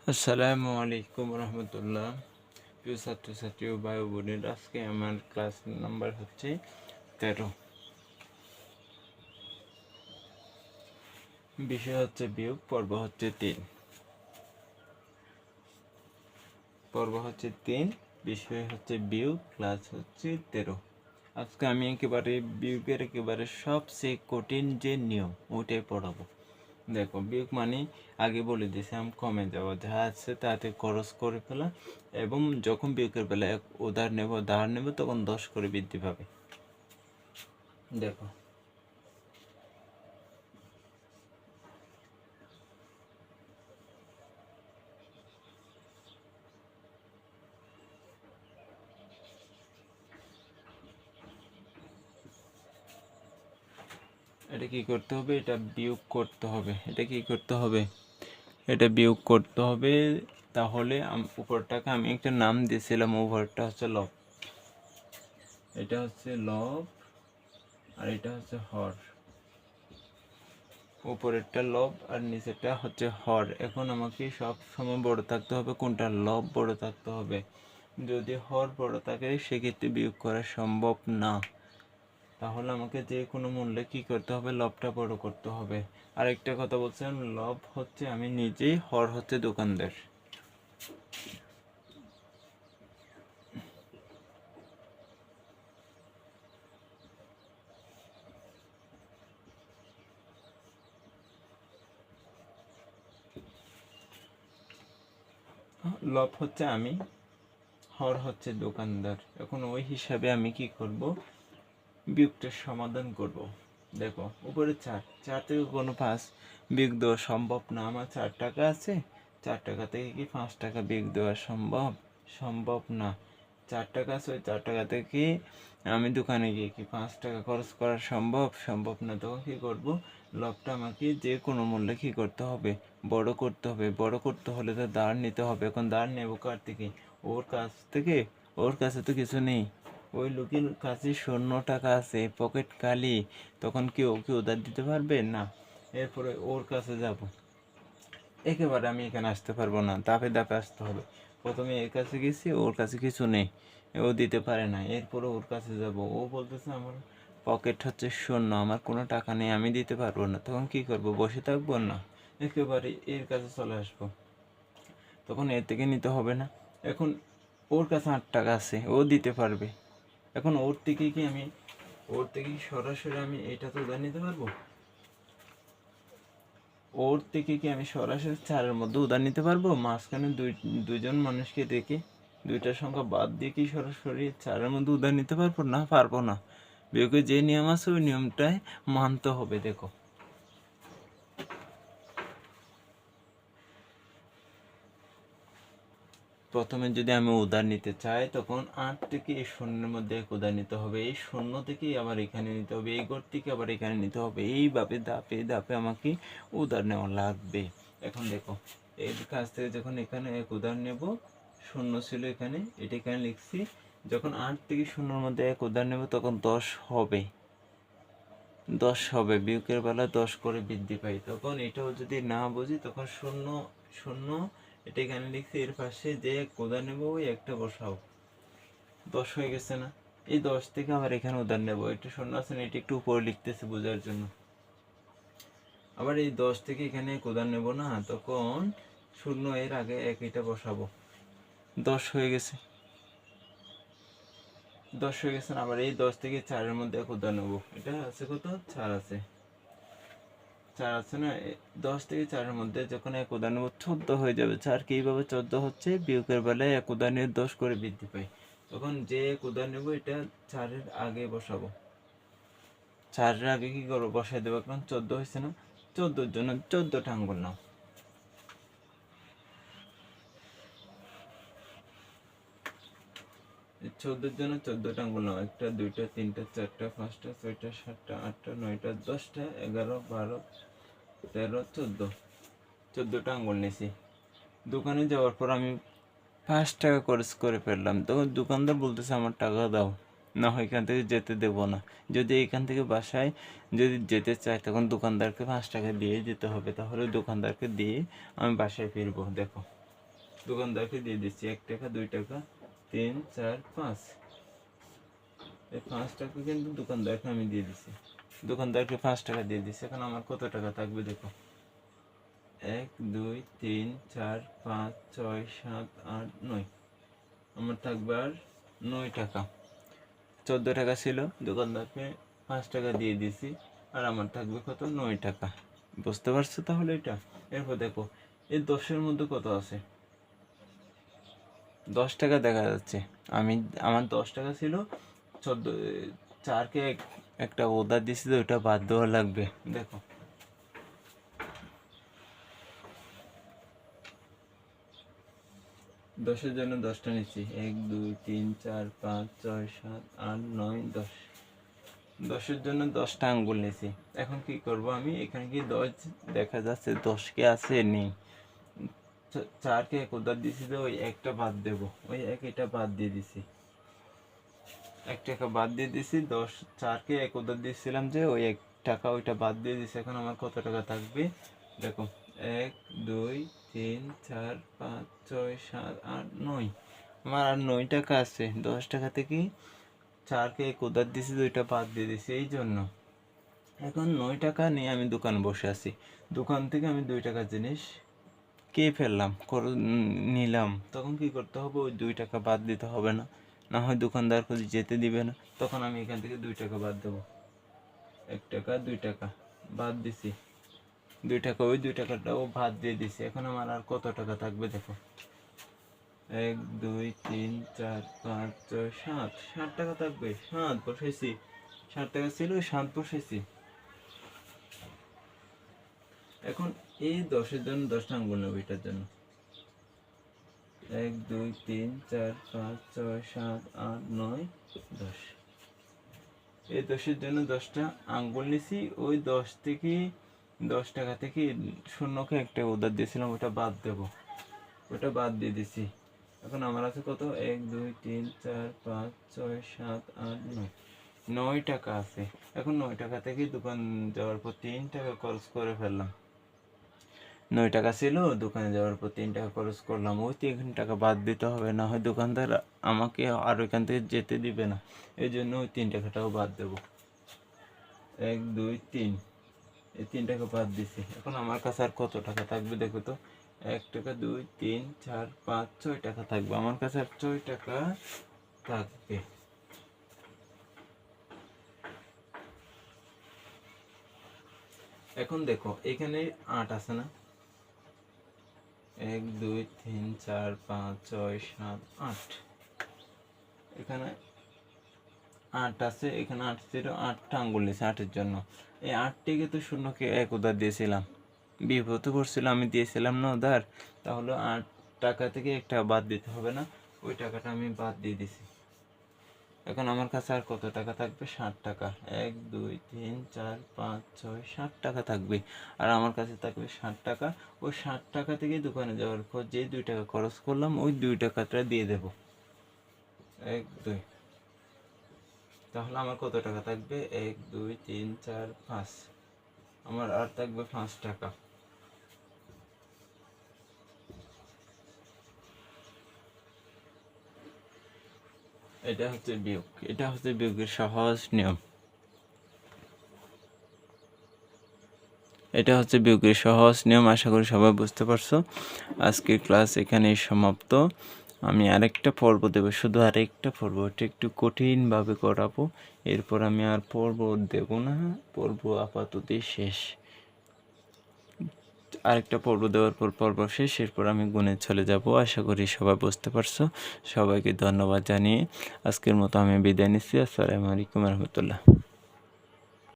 আসসালামু আলাইকুম রহমতুল্লাহ। প্রিয় ছাত্রছাত্রী ও ভাই বোনের, আজকে আমার ক্লাস নাম্বার হচ্ছে 13। বিষয় হচ্ছে বিয়োগ, পর্ব হচ্ছে 3। বিষয় হচ্ছে বিয়োগ, ক্লাস হচ্ছে 13। আজকে আমি একেবারে বিয়োগের একেবারে সবচেয়ে কঠিন যে নিয়ম ওইটাই পড়াবো। দেখো, বিয়োগ মানে আগে বলে দিয়েছি আমি কমে যাওয়া, যা আছে তাতে খরচ করে ফেলা, এবং যখন বিয়োগের বেলায় ধার নেব তখন 10 করে বৃদ্ধি পাবে। দেখো, এটা কি করতে হবে? এটা বিয়োগ করতে হবে। এটা বিয়োগ করতে হবে। তাহলে উপরটাকে আমি একটা নাম দিয়েছিলাম, উপরটা হচ্ছে লব, এটা হচ্ছে লব, আর এটা হচ্ছে হর। উপরেরটা লব আর নিচেরটা হচ্ছে হর। এখন আমাকে সব সময় বড় থাকতে হবে। কোনটা? লব বড় থাকতে হবে। যদি হর বড় থাকে সেক্ষেত্রে বিয়োগ করা সম্ভব না। তাহলে আমাকে যে কোনো মূল্যে কি করতে হবে? লবটা বড় করতে হবে। আরেকটা কথা বলছিলাম, লব হচ্ছে আমি নিজেই, হর হচ্ছে দোকানদার। লব হচ্ছে আমি, হর হচ্ছে দোকানদার। এখন ওই হিসাবে আমি কি করব? বিয়োগটার সমাধান করব। দেখো, উপরে 4 থেকে কোনো 5 বিয়োগ দেওয়া সম্ভব না। আমার 4 টাকা আছে, 4 টাকা থেকে কি 5 টাকা বিয়োগ দেওয়া সম্ভব না। 4 টাকা আছে, ওই 4 টাকা থেকে আমি দোকানে গিয়ে কি 5 টাকা খরচ করা সম্ভব না। তখন কী করব? লবটা আমাকে যে কোনো মূল্যে কী করতে হবে? বড় করতে হবে। বড় করতে হলে তো ধার নিতে হবে। এখন ধার নেব কার থেকে? ওর কাছ থেকে। ওর কাছে তো কিছু নেই। ওই লোকের কাছে 0 টাকা আছে, পকেট খালি। তখন কি ওকে উধার দিতে পারবে না? এরপরে ওর কাছে যাব। একেবারে আমি এখানে আসতে পারবো না, ধাপে ধাপে আসতে হবে। প্রথমে এর কাছে গেছি, ওর কাছে কিছু নেই, ও দিতে পারে না। এরপরে ওর কাছে যাব, ও বলতেছে আমার পকেট হচ্ছে 0, আমার কোনো টাকা নেই, আমি দিতে পারবো না। তখন কি করব? বসে থাকবো না, একেবারে এর কাছে চলে আসবো। তখন এর থেকে নিতে হবে না। এখন ওর কাছে 8 টাকা আছে, ও দিতে পারবে। এখন ওর থেকে সরাসরি আমি এটা তো উধার নিতে পারবো? ওর থেকে কি আমি সরাসরি 4-এর মধ্যে উধার নিতে পারবো? মাঝখানে দুইজন মানুষকে দেখে, দুইটার সংখ্যা বাদ দিয়ে কি সরাসরি 4-এর মধ্যে উধার নিতে পারবো? না, পারবো না। বিয়োগের যে নিয়ম আছে ওই নিয়মটাই মানতে হবে। দেখো, প্রথমে যদি আমি উধার নিতে চাই, তখন 8 থেকে এই 0-এর মধ্যে 1 উধার নিতে হবে। এই 0 থেকেই আবার এখানে নিতে হবে, এই ঘর থেকে আবার এখানে নিতে হবে। এইভাবে ধাপে ধাপে আমাকে উধার নেওয়া লাগবে। এখন দেখো, এর কাছ থেকে যখন এখানে 1 উধার নেব, 0 ছিল এখানে, এটা এখানে লিখছি। যখন 8 থেকে 0-এর মধ্যে 1 উধার নেব তখন 10 হবে। 10 হবে, বিয়োগের বেলা 10 করে বৃদ্ধি পাই। তখন এটাও যদি না বুঝি, তখন 0 0 এটা এখানে লিখছি, এর পাশে যে উদাহরণ নেবো ওই একটা বসাও। 10 হয়ে গেছে না? এই 10 থেকে আবার এখানে উদাহরণ নেবো, এটা 0 আছে না, এটা একটু উপরে লিখতেছে বোঝার জন্য। আবার এই 10 থেকে এখানে এক উদাহরণ নেবো না, তখন 0 এর আগে 1 এটা বসাবো। 10 হয়ে গেছে। 10 হয়ে গেছে না? আবার এই 10 থেকে 4-এর মধ্যে 1 উদাহরণ নেবো। এটা আছে কত? 4 আছে। 4 আছে না? 10 থেকে 4-এর মধ্যে যখন 1 উদাহরণ নেব 14 হয়ে যাবে। 4 কে এইভাবে 14 হচ্ছে, বিয়োগের বেলায় 1 উদাহরণের 10 করে বৃদ্ধি পায়। তখন যে 1 উদাহরণ নেব এটা 4-এর আগে বসাবো। 4-এর আগে কি করবো? বসাই দেবো। এখন 14 হয়েছে না? 14-র জন্য 14টা আঙ্গুল নাও। 14-র জন্য 14টা আঙ্গুল নাও। 1টা 2টা 3টা 4টা 5টা 6টা 7টা 8টা 9টা 10টা 11 12 13 14। 14টা আঙ্গুল নিয়েছি। দোকানে যাওয়ার পর আমি 5 টাকা খরচ করে ফেললাম। তখন দোকানদার বলতেছে আমার টাকা দাও, না হয় এখান থেকে যেতে দেবো না। যদি এখান থেকে বাসায় যদি যেতে চাই, তখন দোকানদারকে 5 টাকা দিয়ে যেতে হবে। তাহলে দোকানদারকে দিয়ে আমি বাসায় ফিরবো। দেখো, দোকানদারকে দিয়ে দিচ্ছি 1 টাকা, 2 টাকা, 3, 4, 5। এই 5 টাকা কিন্তু দোকানদারকে আমি দিয়ে দিচ্ছি, দোকানদারকে 5 টাকা দিয়ে দিচ্ছি। এখন আমার কত টাকা থাকবে দেখো, 1, 2, 3, 4, 5, 6, 7, 8, 9। আমার থাকবে আর 9 টাকা। 14 টাকা ছিল, দোকানদারকে 5 টাকা দিয়ে দিছি, আর আমার থাকবে কত, 9 টাকা। বুঝতে পারছো তাহলে এটা? এরপর দেখো এই 10-এর মধ্যে কত আছে, 10 টাকা দেখা যাচ্ছে। আমার 10 টাকা ছিল, 4কে একটা অর্ডার দিছি তো ওটা বাদ দেওয়া লাগবে। দেখো 10-এর জন্য 10টা নিচ্ছি, 1, 2, 3, 4, 5, 6, 7, 8, 9, 10। 10-এর জন্য 10টা আঙ্গুল নিয়েছি। এখন কি করব আমি, এখানে কি 10 দেখা যাচ্ছে, 10 কে আছে নেই, 4কে এক উদ্ধার দিছি তো ওই একটা বাদ দেবো, ওই এটা বাদ দিয়ে দিছি, 1 টাকা বাদ দিয়ে দিছি। 4কে এক উদ্ধার দিয়েছিলাম যে ওই 1 টাকা, ওইটা বাদ দিয়ে দিছি। এখন আমার কত টাকা থাকবে দেখো, 1, 2, 3, 4, 5, 6, 7, 8, 9। আমার আর 9 টাকা আছে। 10 টাকা থেকে 4কে এক উদ্ধার দিছি তো ওইটা বাদ দিয়ে দিছি, এই জন্য। এখন 9 টাকা নিয়ে আমি দোকানে বসে আছি। দোকান থেকে আমি 2 টাকার জিনিস কে ফেললাম, নিলাম, তখন কি করতে হবে, ওই 2 টাকা বাদ দিতে হবে না, না হয় দোকানদার যদি যেতে দিবে না, তখন আমি এখান থেকে 2 টাকা বাদ দেবো। 1 টাকা, 2 টাকা বাদ দিছি, 2 টাকা, ওই 2 টাকাটাও বাদ দিয়ে দিছি। এখন আমার আর কত টাকা থাকবে দেখো, 1, 2, 3, 4, 5, 6, 7, 7 টাকা থাকবে। 7 বসাইছি, 7 টাকা ছিল, 7 বসাইছি। এখন এই 10-এর জন্য 10টা আঙ্গুল নেবো, এটার জন্য 1, 2, 3, 4, 5, 6, 7, 8, 9, 10। এই 10-এর জন্য 10টা আঙ্গুল নিছি। ওই 10 থেকে 10 টাকা থেকে শূন্যকে একটা উধার দিয়েছিলাম, ওটা বাদ দেবো, ওটা বাদ দিয়ে দিছি। এখন আমার আছে কত, 1, 2, 3, 4, 5, 6, 7, 8, 9, 9 টাকা আছে। এখন 9 টাকা থেকে দোকান যাওয়ার পর 3 টাকা খরচ করে ফেললাম। 9 টাকা ছিল, দোকানে যাওয়ার পর 3 টাকা খরচ করলাম, ওই 3 টাকা বাদ দিতে হবে, না হয় দোকানদার আমাকে আর ওইখান থেকে যেতে দিবে না, এই জন্য ওই 3 টাকাটাও বাদ দেবো। 1, 2, 3, এই 3 টাকা বাদ দিছি। এখন আমার কাছে আর কত টাকা থাকবে দেখো তো, 1 টাকা, 2, 3, 4, 5, 6 টাকা থাকবে। আমার কাছে আর 6 টাকা থাকবে। এখন দেখো এখানে 8 আছে না, 1, 2, 3, 4, 5, 6, 7, 8, এখানে 8 আছে, এখানে 8 ছিল, 8টা আঙ্গুল নিয়েছে 8-এর জন্য। এই 8টিকে তো শূন্যকে 1 উধার দিয়েছিলাম, বিপদে পড়ছিলাম, আমি দিয়েছিলাম না উধার, তাহলে 8 টাকা থেকে একটা বাদ দিতে হবে না, ওই টাকাটা আমি বাদ দিয়ে দিছি। এখন আমার কাছে আর কত টাকা থাকবে, 60 টাকা। 1, 2, 3, 4, 5, 6, 7 টাকা থাকবে। আর আমার কাছে থাকবে 60 টাকা। ওই 60 টাকা থেকে দোকানে যাওয়ার পর যে 2 টাকা খরচ করলাম, ওই 2 টাকাটা দিয়ে দেবো। 1, 2, তাহলে আমার কত টাকা থাকবে, 1, 2, 3, 4, 5, আমার আর থাকবে 5 টাকা। এটা হচ্ছে বিয়োগ, এটা হচ্ছে বিয়োগের সহজ নিয়ম। এটা হচ্ছে বিয়োগের সহজ নিয়ম, আশা করি সবাই বুঝতে পারছো। আজকের ক্লাস এখানেই সমাপ্ত। আমি আরেকটা পর্ব দেবো, শুধু আরেকটা পর্ব, এটা একটু কঠিনভাবে করাবো, এরপর আমি আর পর্ব দেব না, পর্ব আপাততই শেষ। আরেকটা পর্ব দেওয়ার পর পর্ব শেষ, এরপর আমি গুণে চলে যাব। আশা করি সবাই বুঝতে পারছো। সবাইকে ধন্যবাদ জানিয়ে আজকের মতো আমি বিদায় নিচ্ছি। আসসালামু আলাইকুম রহমতুল্লাহ।